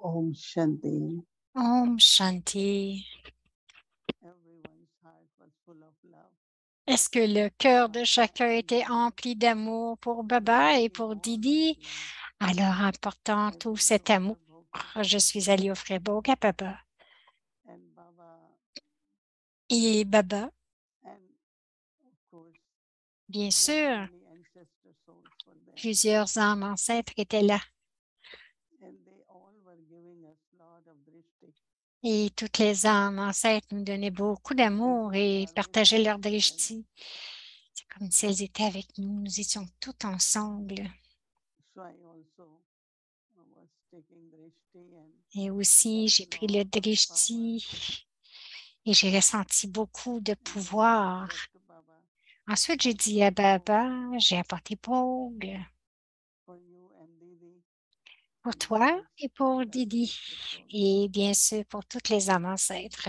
Om Shanti. Om Shanti. Everyone's heart was full of love. Est-ce que le cœur de chacun était empli d'amour pour Baba et pour Didi? Alors, en portant tout cet amour, je suis allée offrir Bhog à Baba. And Baba, Et Baba, and of course, bien many, sûr, many ancestor souls were there. plusieurs âmes ancêtres étaient là. And they all were giving us lot of drishti. Et toutes les âmes ancêtres nous donnaient beaucoup d'amour et partageaient leur drishti. C'est comme si elles étaient avec nous. Nous étions toutes ensemble. So I also was taking drishti and Et aussi, j'ai pris le drishti et j'ai ressenti beaucoup de pouvoir. said to Baba, Ensuite, j'ai dit à Baba, j'ai apporté Bhog for you and Didi, pour and of toi course, et pour all Didi. ancestor souls. Et bien sûr, pour toutes les âmes ancêtres.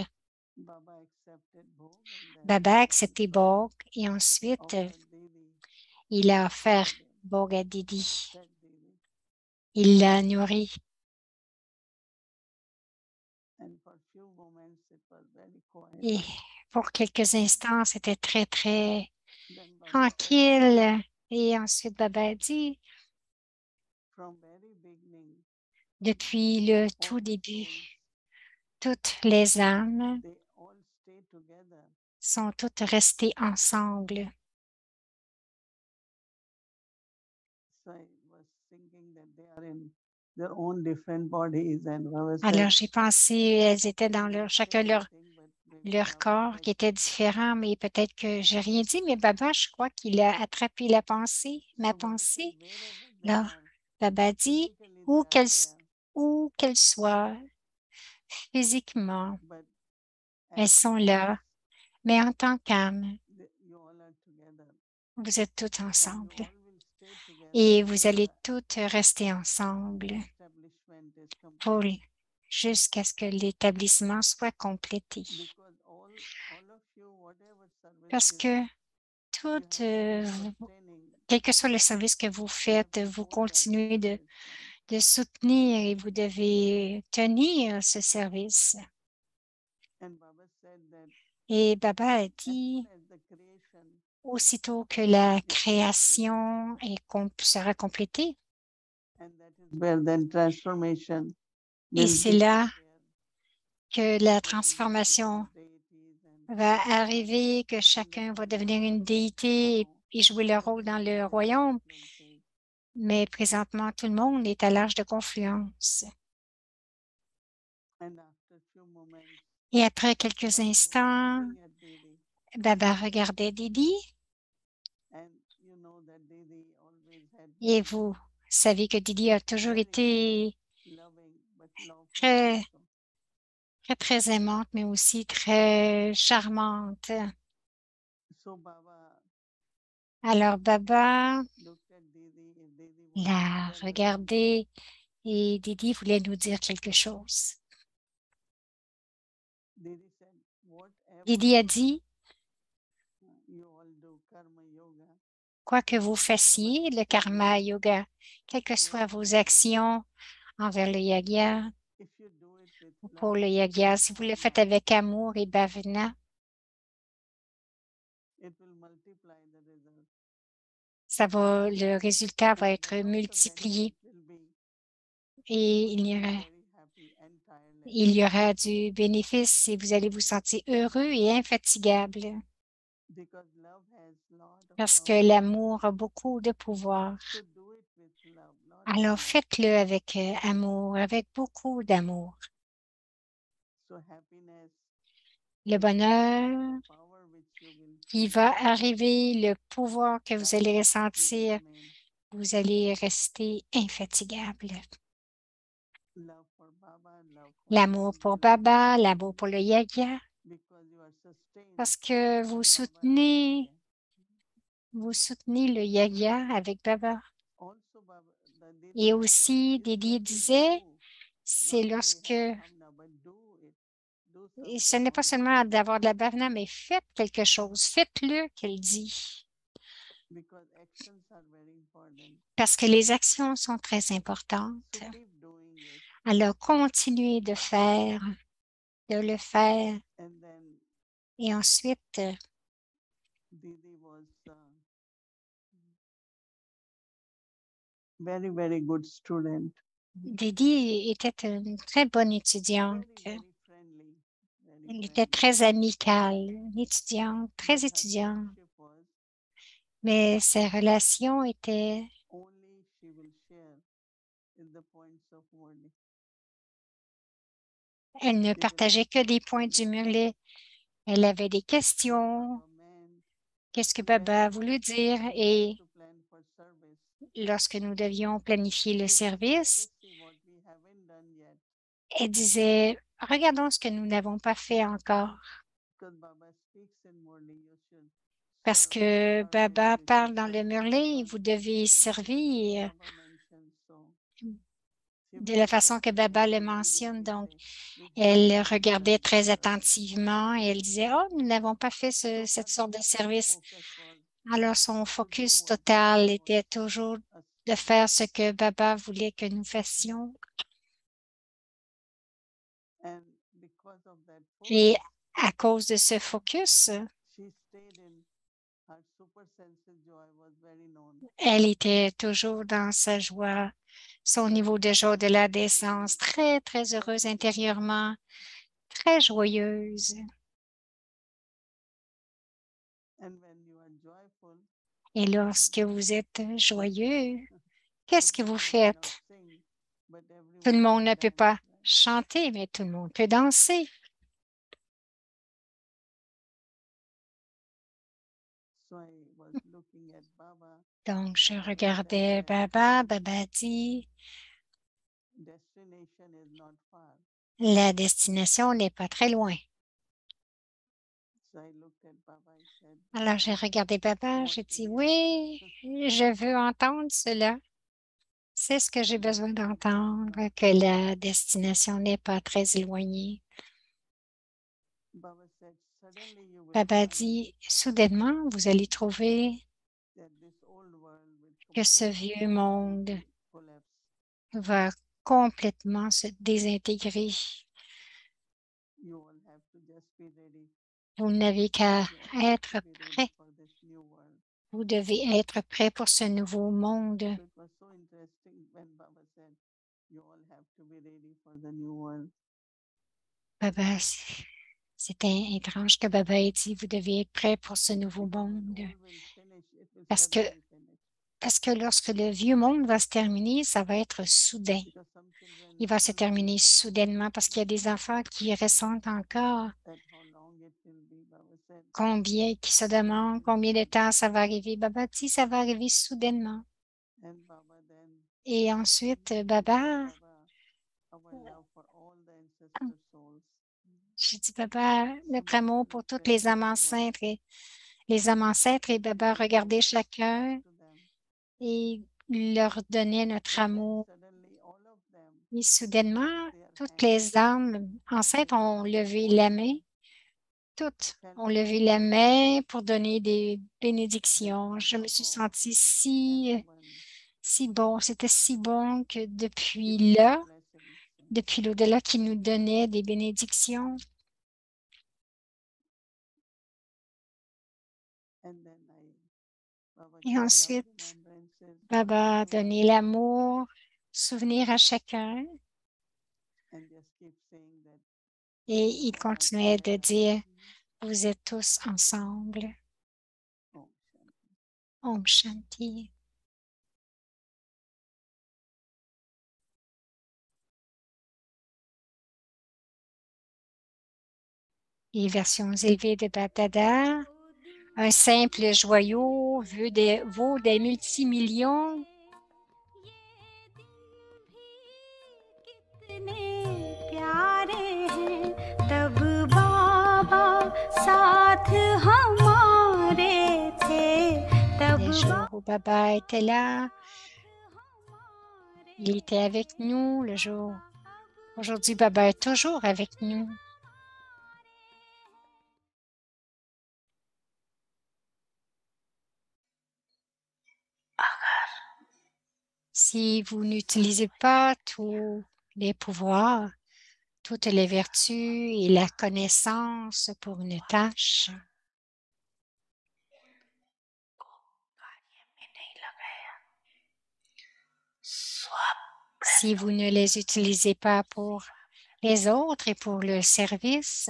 Baba accepted Bhog and then Baba a accepté Bhog et ensuite, offered Didi. il a offert fed him, Bhog à Didi. fed Didi. Il l'a nourri. And for few moments it was very quiet. Et pour quelques instants, c'était très, très Then Baba said, tranquille. Et ensuite, Baba a dit, from very beginning, depuis le tout all début, souls, toutes les âmes they all stay together. sont toutes restées ensemble. So I was thinking that they are in their own different bodies, and Baba said, Alors, j'ai pensé, elles étaient dans "I didn't chacun say anything, but maybe leur Baba corps qui était catches." différent, mais peut-être que j'ai rien dit, mais Baba, je crois qu'il a attrapé la pensée, ma So Baba said, pensée. wherever they Là, are, Baba dit, physically they are there, où qu'elles soient physiquement, but elles as sont souls, là, mais en tant qu'âme, you all are together, vous êtes toutes and you ensemble all will stay together et till vous allez the toutes rester ensemble establishment is pour complete. jusqu'à ce que l'établissement soit complété. Because all of you, whatever Parce services que you toutes, have been sustaining, quel que soit le service que vous you have faites, to vous hold that continuez establishment. de soutenir et vous devez tenir ce service. And Baba said that Et Baba a as soon dit, as the creation aussitôt que la is complete, création sera complétée, and that is where then transformation et will c'est take là care. que la Everybody will transformation become deities and va take part arriver, que in the chacun va devenir une kingdom. déité Now, et jouer leur rôle dans everybody le is in royaume. development phase. Mais présentement, tout le monde est à l'âge de confluence. And after few moments, Et après quelques Baba was instants, looking at Didi, Baba regardait Didi and you know that Didi always had et been vous savez que Didi a toujours very, very été loving, but lawful très, also. très, très aimante, mais aussi très charmante. So Baba Alors, Baba looked at Didi. If Didi wants to l'a tell us something, regardé et Didi voulait nous dire quelque chose. Didi said, whatever Didi a dit, you all do, karma yoga, quoi que vous whatever fassiez, le action you karma do yoga, quelles que soient towards vos yoga, actions envers le yagya if you do it with ou pour love le yagya, and si vous le faites bhavana, avec amour et bhavana, it will multiply the result. le résultat va And être one of the multiplié benefits will be et you will be very happy and tireless. il y aura du bénéfice et vous allez vous sentir heureux et infatigable Because love has lot of parce que power. l'amour a beaucoup de pouvoir. So do it with love, lot of Alors love. faites-le avec amour, avec beaucoup d'amour. So happiness, Le which will come, bonheur the power which you will qui feel, va arriver, le pouvoir que vous allez tireless, you will ressentir, remain. vous allez rester infatigable. Love for Baba, love for L'amour Didi, pour love for Baba, l'amour everybody. pour le yagya, Because you are sustained parce que by Baba and Didi. vous soutenez le yagya avec Baba. Also, Baba, the Et Didi said, aussi, is Didi when you disait, do, c'est not only lorsque, have bhavna, but do it. Do et ce something n'est pas seulement also. d'avoir de la bhavana, mais faites quelque chose, faites-le qu'elle dit. Because actions are very important. Parce que les actions sont très importantes. So keep doing it. Alors, continuez de le faire. And then Et ensuite, Didi was very, very good student. Didi était une très bonne étudiante. Very, very friendly. Very Elle était friendly. très amicale, une étudiante, très But her étudiante. relationship was Mais ses relations étaient, only she will share in the points of wording. elle ne She would partageait ask que des points du questions. murlet. Elle avait des What questions. Baba meant Qu'est-ce que Baba a voulu dire? we have Et to plan for service. lorsque nous devions planifier le She said, let service, us see what we haven't done yet. elle disait, regardons ce que nous n'avons pas fait encore. Because Baba speaks in wording, you should Parce serve in que service, Baba you should parle dans le serve in murlet, fun. vous devez So servir Baba mentioned, so she de la very façon que softly Baba and le mentionne. immediately Donc, say, we elle haven't regardait done this très service. attentivement et elle disait, oh, nous n'avons pas fait So cette her sorte de total service. focus was Alors, son to do focus what total Baba était wants toujours us de to do. faire ce que Baba voulait que nous fassions. And because of that Et focus, à cause de ce focus, she stayed in her super sensitive joy was very known. elle était toujours dans sa joie, son niveau de joie de la décence, très, très heureuse intérieurement, très joyeuse. And when you are joyful, Et lorsque vous êtes joyeux, qu'est-ce que vous everyone cannot faites? sing, but Tout le everyone monde can ne peut dance, pas right? chanter, mais tout le monde peut danser. So I was looking at Baba. Donc, je Baba said regardais that Baba. Baba dit, destination is not far. la destination n'est pas très loin. So I looked at Baba. I said, Alors, j'ai regardé Baba. want J'ai to dit, hear oui, that. je veux entendre cela. C'est ce que j'ai besoin d'entendre, Baba que said, la destination n'est pas très éloignée. Baba said, suddenly you will Baba find dit, soudainement, vous allez trouver that this old world will que ce completely, vieux monde completely collapse. va complètement se désintégrer. You all have to just be ready. Vous n'avez qu'à You all have to être be ready prêt. for this new world. Vous devez être prêt pour ce nouveau monde. So it was so interesting when Baba said, you all have to be ready for the new world. Baba, c'était étrange que Baba ait dit, vous devez être prêt pour ce nouveau Because when monde. all will finish, it will Parce que, suddenly finish. parce que lorsque le vieux monde va se terminer, ça va être soudain. Because some children Il va se still terminer think soudainement parce qu'il y a des enfants qui ressentent encore that how long it will be. Baba said, qui se demandent combien de temps ça va arriver. Baba dit, ça va arriver soudainement. and Baba then Et ensuite, I said, Baba, Baba, our love for all the ancestor souls. j'ai dit, Baba, So notre Baba amour will pour toutes tell les âmes everyone ancêtres et les âmes ancêtres, et and we Baba will give regardait our love chacun to them. et leur donnait notre So then amour. suddenly all of them Et soudainement, raised their toutes hand les âmes and they ancêtres ont said, levé all la of main. them Toutes felt ont levé so la blessed main pour donner des that bénédictions. Je me from suis above, sentie si, si bon. C'était si bon que giving us blessings. depuis l'au-delà, qui nous donnait des bénédictions. And then Baba Et gave love ensuite, remembrances to Baba a everyone donné l'amour, souvenir à chacun. and just keep saying that Et you il all are continuait de together. dire, vous êtes tous ensemble. Om Shanti. Om Shanti. Les versions élevées de Baptada. Un simple joyau vaut des multimillions. Les jours où Baba était là, il était avec nous le jour. Aujourd'hui, Baba est toujours avec nous. Si vous n'utilisez pas tous les pouvoirs, toutes les vertus et la connaissance pour une tâche. Si vous ne les utilisez pas pour les autres et pour le service,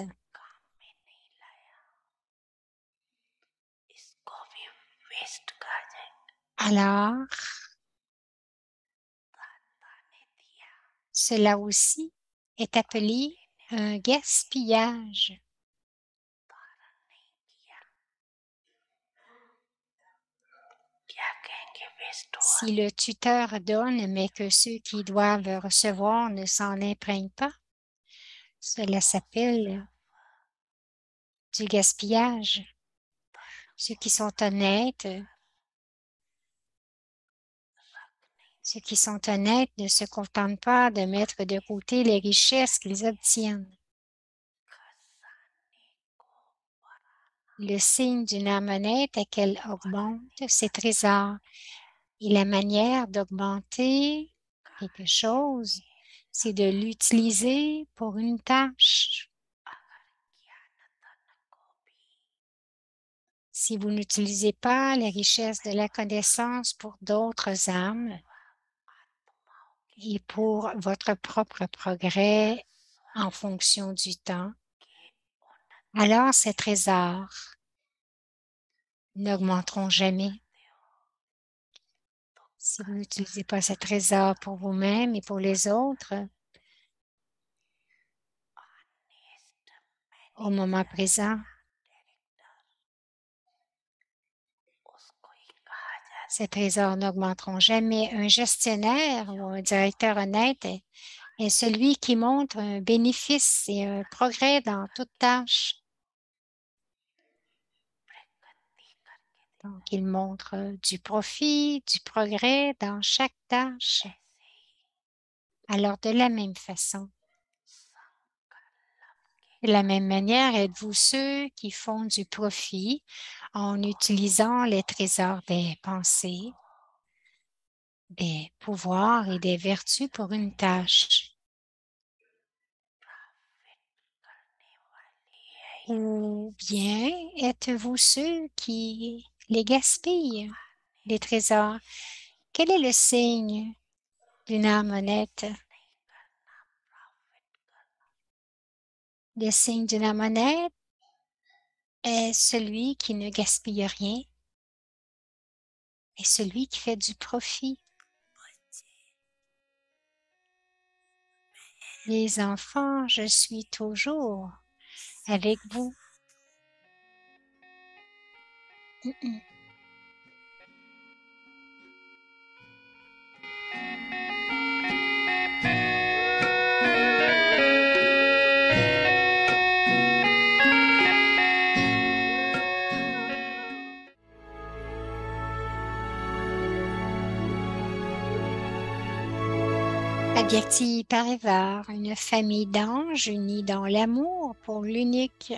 alors cela aussi est appelé un gaspillage. Si le tuteur donne, mais que ceux qui doivent recevoir ne s'en imprègnent pas, cela s'appelle du gaspillage. Ceux qui sont honnêtes, ne se contentent pas de mettre de côté les richesses qu'ils obtiennent. Le signe d'une âme honnête est qu'elle augmente ses trésors. Et la manière d'augmenter quelque chose, c'est de l'utiliser pour une tâche. Si vous n'utilisez pas les richesses de la connaissance pour d'autres âmes et pour votre propre progrès en fonction du temps, alors ces trésors n'augmenteront jamais. Si vous n'utilisez pas ces trésors pour vous-même et pour les autres, au moment présent, ces trésors n'augmenteront jamais. Un gestionnaire ou un directeur honnête est celui qui montre un bénéfice et un progrès dans toute tâche. Donc, il montre du profit, du progrès dans chaque tâche. Alors, de la même façon, de la même manière, êtes-vous ceux qui font du profit en utilisant les trésors des pensées, des pouvoirs et des vertus pour une tâche? Ou bien êtes-vous ceux qui les gaspillent, les trésors? Quel est le signe d'une âme honnête? Le signe d'une âme honnête est celui qui ne gaspille rien et celui qui fait du profit. Les enfants, je suis toujours avec vous. Adjectif Parivar, une famille d'anges unis dans l'amour pour l'unique.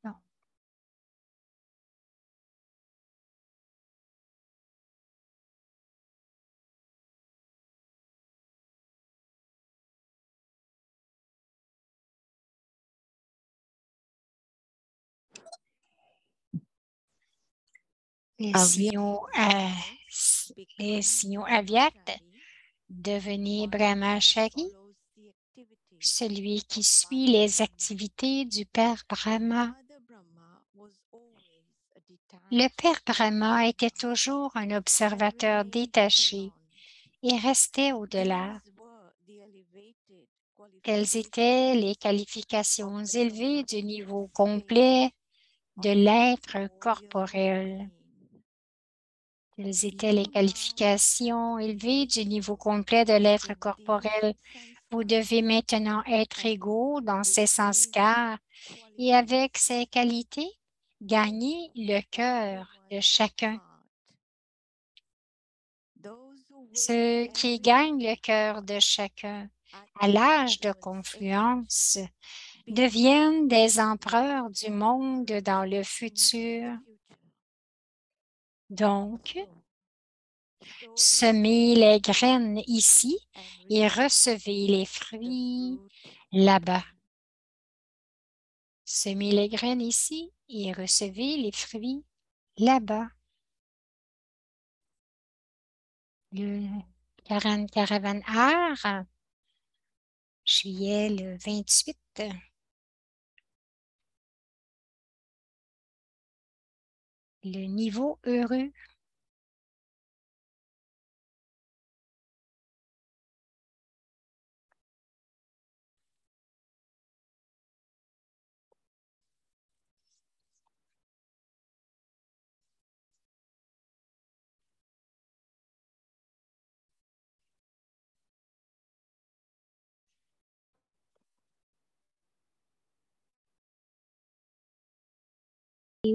Non. Les signaux, les signaux aviates, devenez Brahmachari, celui qui suit les activités du Père Brahma. Le Père Brahma était toujours un observateur détaché et restait au-delà. Quelles étaient les qualifications élevées du niveau complet de l'être corporel? Quelles étaient les qualifications élevées du niveau complet de l'être corporel? Vous devez maintenant être égaux dans ces sens car et avec ces qualités, gagner le cœur de chacun. Ceux qui gagnent le cœur de chacun à l'âge de confluence deviennent des empereurs du monde dans le futur. Donc, semez les graines ici et recevez les fruits là-bas. Semez les graines ici et recevez les fruits là-bas. Le Caravan Art, juillet le 28. Le niveau heureux.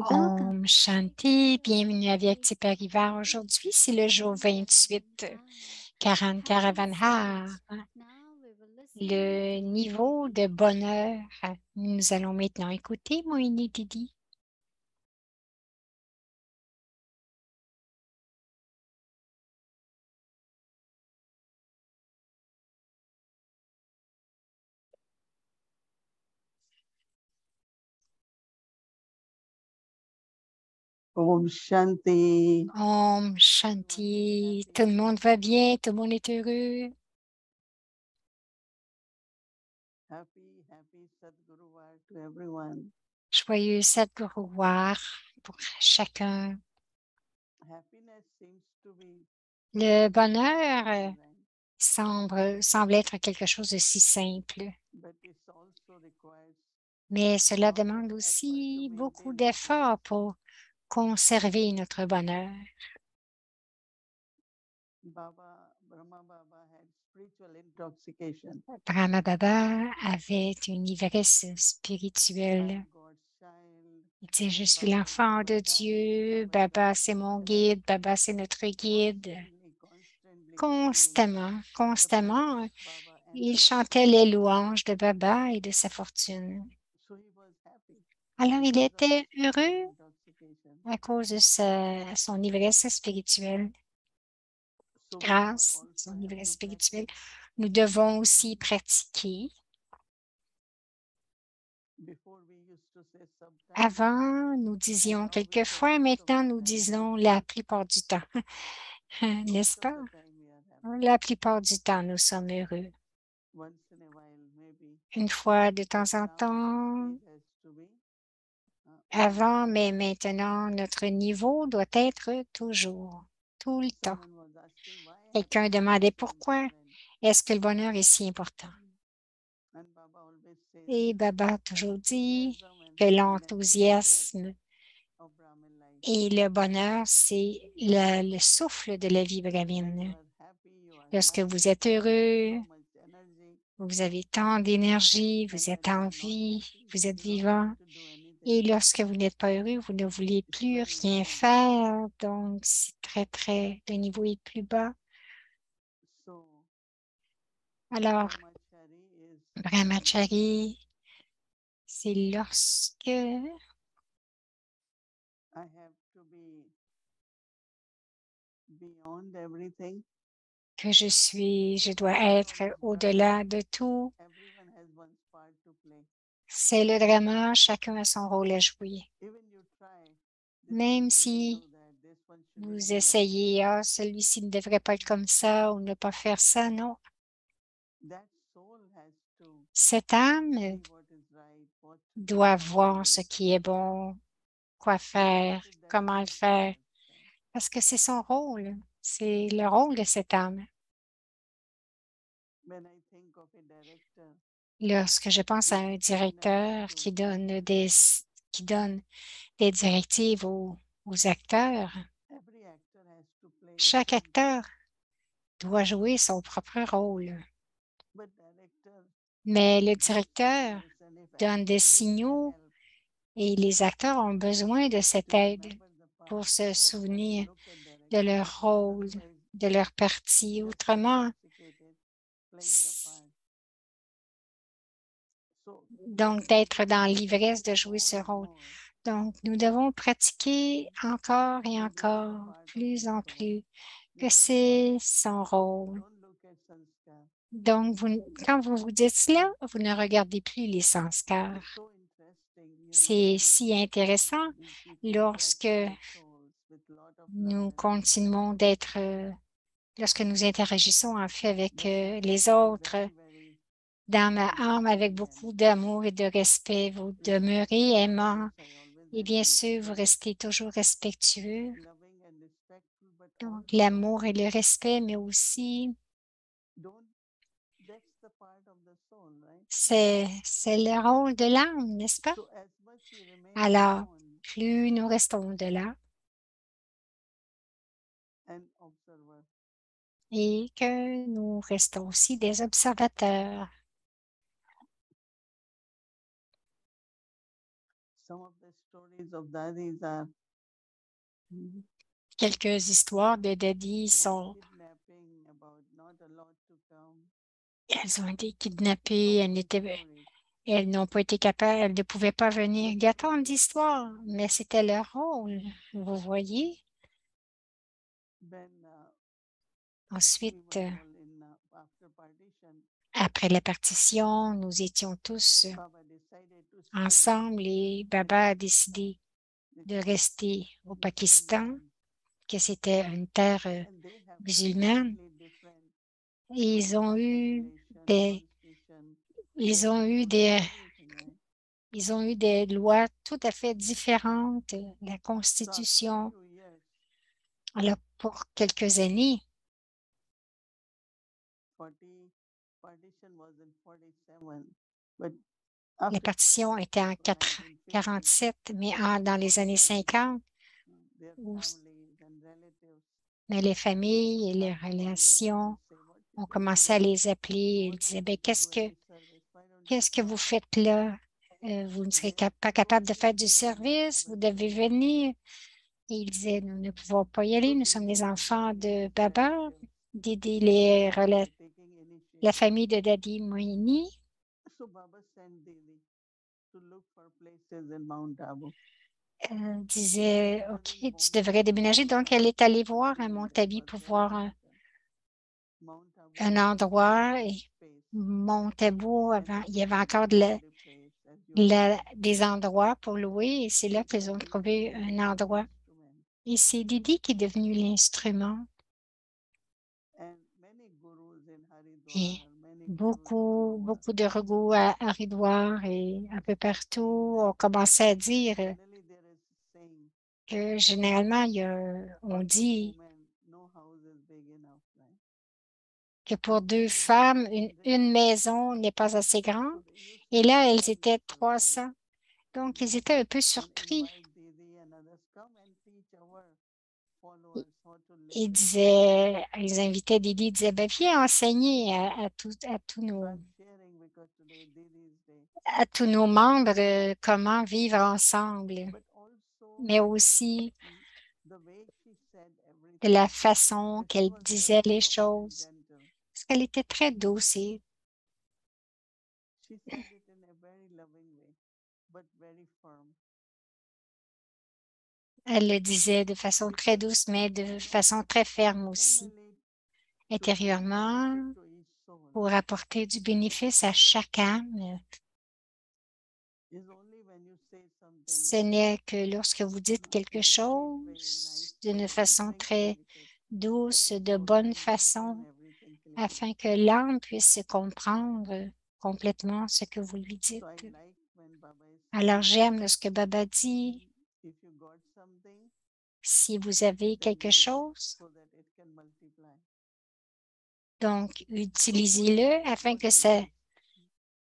Om Shanti, bienvenue à Vyakti Parivar. Aujourd'hui, c'est le jour 28, Karan Karavanhar. Le niveau de bonheur. Nous allons maintenant écouter Moini Didi. Om Shanti. Om Shanti. Tout le monde va bien, tout le monde est heureux. Happy Sadguruvar to everyone. Joyeux Sadguruvar pour chacun. Happiness seems to be Le bonheur easy, right? semble être quelque chose de si simple, But it also requires mais cela lot of demande effort aussi to beaucoup maintain d'efforts happiness. pour conserver notre bonheur. Brahma Baba had spiritual intoxication. Brahma Baba avait une ivresse spirituelle. I'm God's child. Il dit, je suis Baba is l'enfant our de guide. Dieu, Baba is our Baba c'est mon teacher. guide, Baba c'est notre guide. Constantly singing Constamment, the praises of Baba and il chantait fortune. les louanges de Baba et de sa fortune. So he was happy Alors il because of était his spiritual heureux intoxication. à cause de son ivresse spirituelle. So we all Grâce à also son have ivresse to spirituelle, practice. nous devons aussi pratiquer. Before we used to say sometimes, Avant, nous and disions now we say quelquefois, most of maintenant the nous time. disons la plupart du temps. N'est-ce Most of pas? the time we are happy. La plupart du temps, nous sommes heureux. Once in a while, maybe. Une fois de But temps en now our temps, stage has to be avant, always. mais maintenant, notre niveau doit être toujours, tout le temps. Someone was asking why Quelqu'un happiness is demandait so pourquoi important. est-ce que le bonheur est si important. And Baba always says Et Baba a toujours dit enthusiasm and que happiness is the breath l'enthousiasme of Brahmin life. et le bonheur, c'est le souffle de la vie When you brahmine. are happy, you are Lorsque light, vous êtes you have heureux, so much energy, vous avez tant d'énergie, and vous êtes when you en are not vie, happy, vous êtes you don't want vivant. to do anything. Et lorsque vous n'êtes pas heureux, vous ne voulez It's plus very, rien very low. faire. Donc, c'est le niveau est plus bas. So Alors, brahmachari is brahmachari, c'est lorsque I have to be beyond everything. que je It's dois part of être this drama. au-delà de tout. Everyone has one part to play. C'est le drama, chacun a son rôle à jouer. Even you try, this one Même shouldn't si do that, this one shouldn't vous be like that. essayez, ah, celui-ci ne devrait pas être comme ça ou ne pas faire ça, non. That soul has to Cette âme see what is right, what to do, doit how to voir do. ce qui est bon, quoi Because faire, it does comment le belong to faire, us. parce que c'est son rôle. C'est le rôle de cette âme. When I think of a director, Lorsque je pense à un giving signals directeur to qui donne des directives aux acteurs, every actor has Chaque acteur doit jouer son propre rôle, mais le directeur donne des signaux et les acteurs ont besoin de cette aide pour se souvenir de leur rôle, de leur partie. Autrement, donc d'être dans l'ivresse de jouer ce rôle. Donc, nous devons pratiquer encore et encore, plus en plus, que c'est son rôle. Donc, quand vous vous dites cela, vous ne regardez plus les sanskars. C'est si intéressant lorsque nous continuons d'être, lorsque nous interagissons en fait avec les autres dans ma âme avec beaucoup d'amour et de respect. Vous demeurez aimant et bien sûr, vous restez toujours respectueux. Donc, l'amour et le respect, mais aussi, c'est le rôle de l'âme, n'est-ce pas? Alors, plus nous restons de là et que nous restons aussi des observateurs. Quelques histoires de Daddy sont, elles ont été kidnappées, elles n'ont pas été capables, elles ne pouvaient pas venir. Il y a tant d'histoires, mais c'était leur rôle, vous voyez. Ensuite, après la partition, nous étions tous ensemble et Baba a décidé de rester au Pakistan, que c'était une terre musulmane. Et des, ils ont eu des, ils ont eu des lois tout à fait différentes, la Constitution. Alors, pour quelques années, la partition était en 47, mais dans les années 50, mais les familles et les relations ont commencé à les appeler. Ils disaient, ben, qu'est-ce que vous faites là? Vous ne serez pas capable de faire du service, vous devez venir. Et ils disaient, nous ne pouvons pas y aller, nous sommes les enfants de Baba, d'aider la famille de Daddy Moini. Elle disait, OK, tu devrais déménager. Donc, elle est allée voir à Mont Abu pour voir un endroit. Et Mont Abu, il y avait encore des endroits pour louer et c'est là qu'ils ont trouvé un endroit. Et c'est Didi qui est devenu l'instrument. Et beaucoup de regos à Haridwar et un peu partout ont commencé à dire que généralement, on dit que pour deux femmes, une maison n'est pas assez grande. Et là, elles étaient 300. Donc, ils étaient un peu surpris. Ils invitaient Didi, ils disaient, ben, viens enseigner à tous nos membres comment vivre ensemble, mais aussi de la façon qu'elle disait les choses, parce qu'elle était très douce et elle le disait de façon très douce, mais de façon très ferme aussi, intérieurement, pour apporter du bénéfice à chaque âme. Ce n'est que lorsque vous dites quelque chose d'une façon très douce, de bonne façon, afin que l'âme puisse comprendre complètement ce que vous lui dites. Alors j'aime ce que Baba dit. Si vous avez quelque chose, donc utilisez-le afin que ça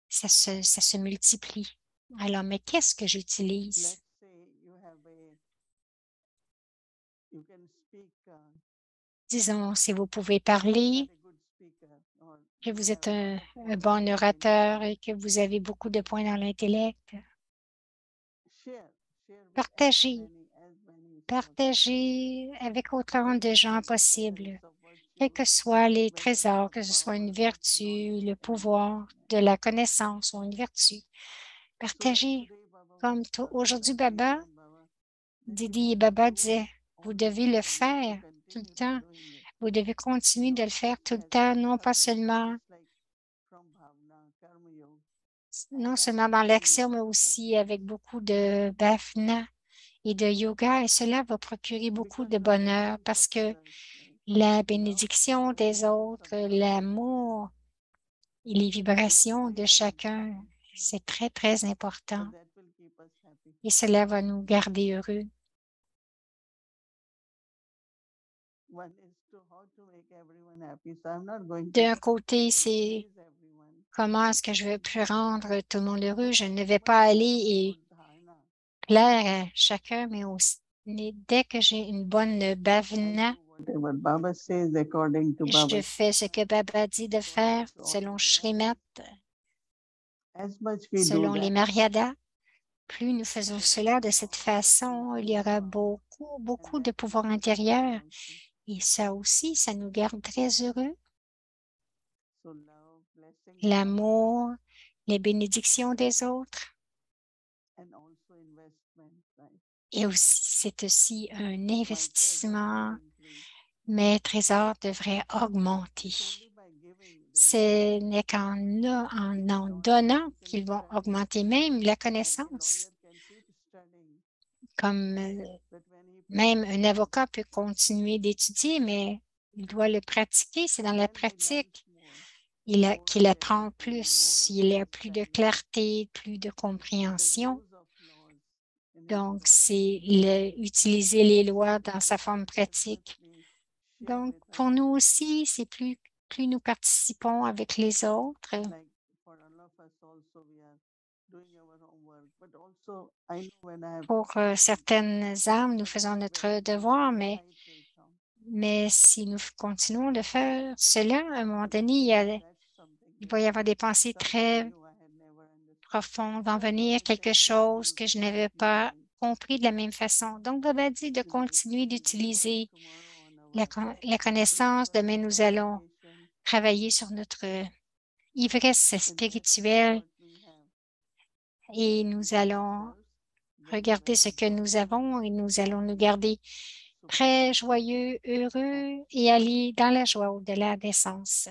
se multiplie. Alors, mais qu'est-ce que j'utilise? disons, si vous pouvez parler, que vous êtes un bon orateur et que vous avez beaucoup de points dans l'intellect. Partagez, partagez avec autant de gens possible, quels que soient les trésors, que ce soit une vertu, le pouvoir de la connaissance ou une vertu. Partagez. Comme aujourd'hui, Didi et Baba disaient, vous devez le faire tout le temps. Vous devez continuer de le faire tout le temps, non seulement dans l'action, mais aussi avec beaucoup de bhavana et de yoga. Et cela va procurer beaucoup de bonheur parce que la bénédiction des autres, l'amour et les vibrations de chacun, c'est très, très important. Et cela va nous garder heureux. D'un côté, c'est comment est-ce que je vais plus rendre tout le monde heureux. Je ne vais pas aller et plaire à chacun, mais dès que j'ai une bonne bhavana, je fais ce que Baba dit de faire selon Srimad, selon les Maryadas. Plus nous faisons cela de cette façon, il y aura beaucoup, beaucoup de pouvoir intérieur. Et ça aussi, ça nous garde très heureux. L'amour, les bénédictions des autres. Et aussi, c'est aussi un investissement. Mes trésors devraient augmenter. Ce n'est en donnant qu'ils vont augmenter, même la connaissance. Comme même un avocat peut continuer d'étudier, mais il doit le pratiquer. C'est dans la pratique qu'il apprend plus. Il a plus de clarté, plus de compréhension. Donc, c'est utiliser les lois dans sa forme pratique. Donc, pour nous aussi, c'est plus nous participons avec les autres. Pour certaines âmes, nous faisons notre devoir, mais si nous continuons de faire cela, à un moment donné, il va y avoir des pensées très profondes, va en venir quelque chose que je n'avais pas compris de la même façon. Donc, Baba dit de continuer d'utiliser la connaissance. Demain, nous allons travailler sur notre ivresse spirituelle et nous allons regarder ce que nous avons et nous allons nous garder très joyeux, heureux et aller dans la joie au-delà des sens.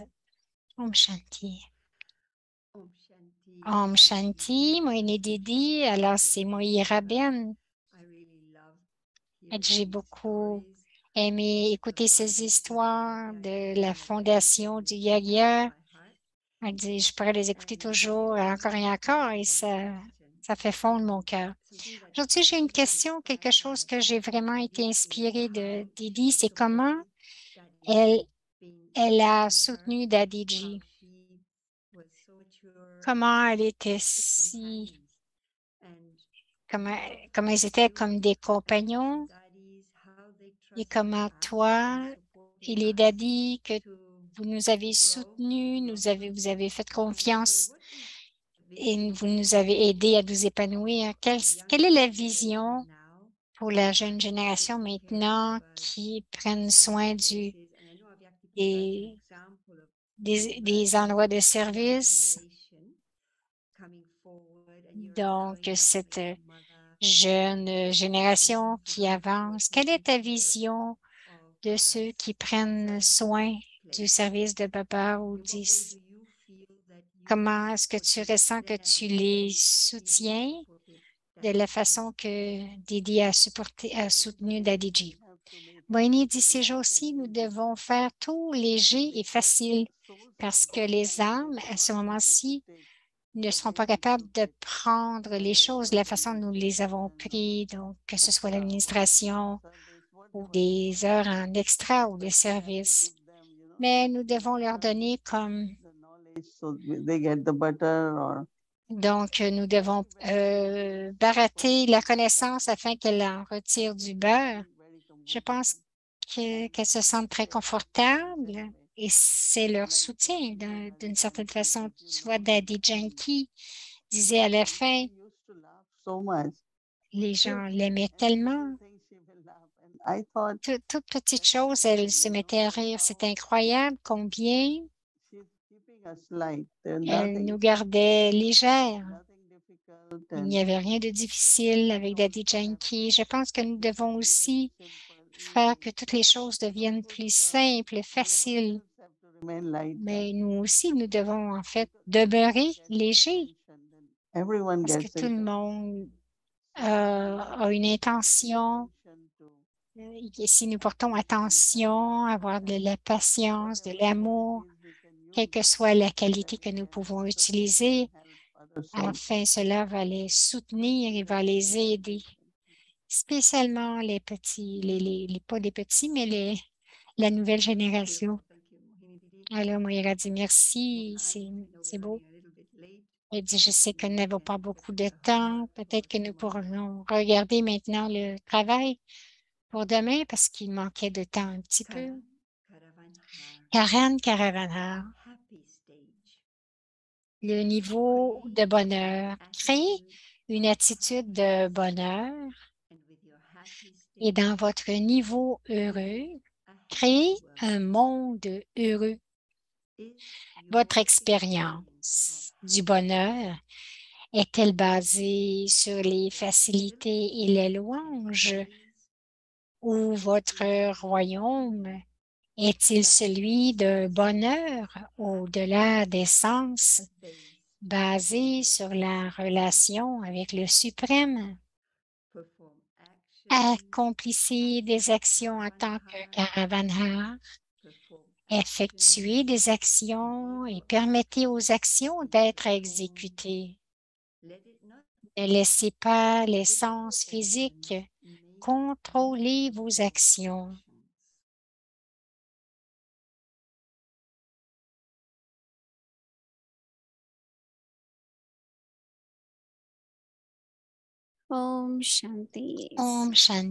Om Shanti. Om Shanti. Om Shanti, Moïne Didi. Alors, c'est Moïra Ben. J'ai beaucoup aimé écouter ces histoires de la fondation du Yagya. Elle dit, je pourrais les écouter toujours, encore et encore, et ça fait fondre mon cœur. Aujourd'hui, j'ai une question, quelque chose que j'ai vraiment été inspirée de Didi, c'est comment elle a soutenu Dadiji. Comment elle était comment ils étaient comme des compagnons et comment toi et les daddies que vous nous avez soutenus, vous avez fait confiance et vous nous avez aidés à nous épanouir. Quelle est la vision pour la jeune génération maintenant qui prennent soin des endroits de service? Donc, cette jeune génération qui avance, quelle est ta vision de ceux qui prennent soin du service de Baba ou 10? Comment est-ce que tu ressens que tu les soutiens de la façon que Didi a soutenu Dadiji? Boini dit, ces jours-ci, nous devons faire tout léger et facile parce que les âmes, à ce moment-ci, ne seront pas capables de prendre les choses de la façon dont nous les avons pris, donc que ce soit l'administration ou des heures en extra ou des services. Mais nous devons leur donner donc, nous devons barater la connaissance afin qu'elle en retire du beurre. Je pense qu'elles se sentent très confortables et c'est leur soutien d'une certaine façon. Tu vois, Daddy Yankee disait à la fin, She used to laugh so much. les So gens l'aimaient every tellement. little thing she will laugh. And I thought Toute petite that's chose, elle se amazing, mettait à rire. C'est incroyable combien she's keeping us light. There's elle nothing, nous gardait légères. nothing difficult, Il n'y and avait rien de difficile avec Daddy Yankee. Je pense que nous devons aussi faire que toutes les choses deviennent plus simples et faciles. have to remain light. Mais nous aussi, nous devons en fait demeurer légers Everyone parce que gets tout le attention. monde a une intention. Et si nous portons attention, avoir de la patience, de l'amour, quelle que soit la qualité que nous pouvons utiliser, enfin, cela va les soutenir et va les aider, spécialement les petits, pas les petits, mais la nouvelle génération. Thank you, Mohini Didi. Alors, Moira dit merci, I c'est know c'est we're beau. running a little bit late. Elle dit, je sais que nous n'avons pas beaucoup de temps. Peut-être que nous pourrions regarder maintenant le travail pour demain parce qu'il manquait de temps un petit peu. Karavanha, Karen Caravanard, happy stage. le niveau de bonheur. Créez une attitude de bonheur And with your happy et stage, dans votre niveau heureux, a créez happy world. un monde heureux. Is Votre your expérience du bonheur est-elle basée sur les facilités et les louanges ou votre royaume est-il celui d'un bonheur au-delà des sens basé sur la relation avec le suprême? perform action, Accomplissez des actions en tant que Caravanhar, perform effectuez des actions et permettez aux actions d'être exécutées. let it not Ne laissez pas les sens physiques contrôler vos actions. Om Shanti. Om Shanti.